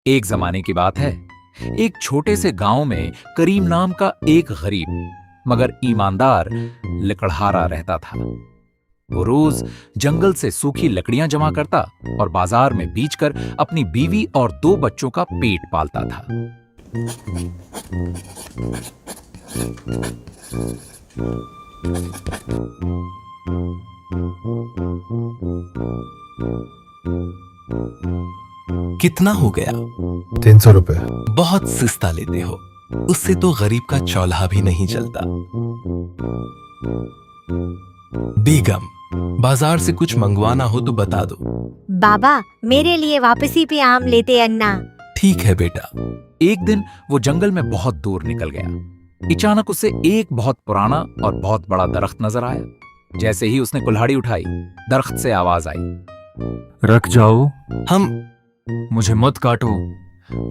एक जमाने की बात है। एक छोटे से गांव में करीम नाम का एक गरीब मगर ईमानदार लकड़हारा रहता था। वो रोज जंगल से सूखी लकड़ियां जमा करता और बाजार में बेचकर अपनी बीवी और 2 बच्चों का पेट पालता था। कितना हो गया? 300 रुपए। बहुत सस्ता लेते हो, उससे तो गरीब का चौल्हा भी नहीं चलता। बेगम, बाजार से कुछ मंगवाना हो तो बता दो। बाबा, मेरे लिए वापसी पे आम लेते अन्ना। ठीक है बेटा। एक दिन वो जंगल में बहुत दूर निकल गया। अचानक उसे एक बहुत पुराना और बहुत बड़ा दरख्त नजर आया। जैसे ही उसने कुल्हाड़ी उठाई, दरख्त से आवाज आई, रख जाओ, हम मुझे मत काटो,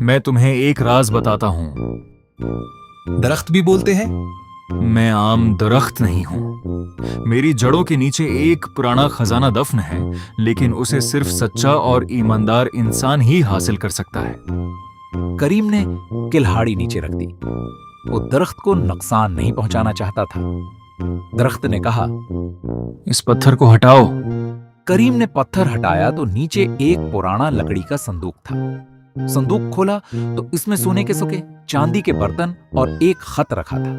मैं तुम्हें एक राज बताता हूँ। दरख्त भी बोलते हैं? मैं आम दरख्त नहीं हूँ। मेरी जड़ों के नीचे एक पुराना खजाना दफन है, लेकिन उसे सिर्फ सच्चा और ईमानदार इंसान ही हासिल कर सकता है। करीम ने कुल्हाड़ी नीचे रख दी। वो दरख्त को नुकसान नहीं पहुंचाना चाहता था। दरख्त ने कहा, इस पत्थर को हटाओ। करीम ने पत्थर हटाया तो नीचे एक पुराना लकड़ी का संदूक था। संदूक खोला तो इसमें सोने के सिक्के, चांदी के बर्तन और एक खत रखा था।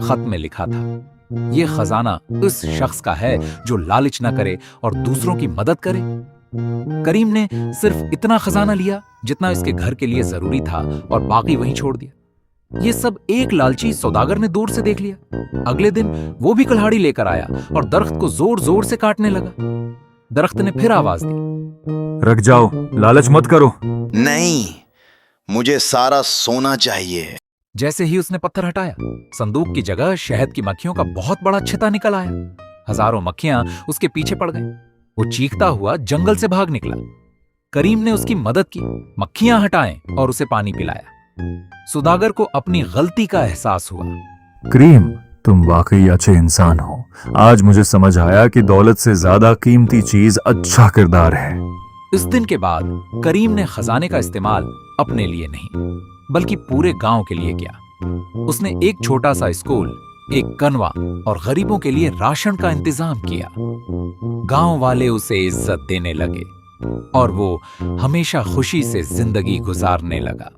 खत में लिखा था, यह खजाना उस शख्स का है जो लालच न करे और दूसरों की मदद करे। करीम ने सिर्फ इतना खजाना लिया जितना इसके घर के लिए जरूरी था और बाकी वहीं छोड़ दिया। ये सब एक लालची सौदागर ने दूर से देख लिया। अगले दिन वो भी कुल्हाड़ी लेकर आया और दरख्त को जोर जोर से काटने लगा। दरख्त ने फिर आवाज दी, रख जाओ, लालच मत करो। नहीं, मुझे सारा सोना चाहिए। जैसे ही उसने पत्थर हटाया, संदूक की जगह शहद की मक्खियों का बहुत बड़ा छिता निकल आया। हजारों मक्खियां उसके पीछे पड़ गईं। वो चीखता हुआ जंगल से भाग निकला। करीम ने उसकी मदद की, मक्खियां हटाएं और उसे पानी पिलाया। सौदागर को अपनी गलती का एहसास हुआ। करीम, तुम वाकई अच्छे इंसान हो। आज मुझे समझ आया कि दौलत से ज्यादा कीमती चीज अच्छा किरदार है। इस दिन के बाद करीम ने खजाने का इस्तेमाल अपने लिए नहीं बल्कि पूरे गांव के लिए किया। उसने एक छोटा सा स्कूल, एक कनवा और गरीबों के लिए राशन का इंतजाम किया। गांव वाले उसे इज्जत देने लगे और वो हमेशा खुशी से जिंदगी गुजारने लगा।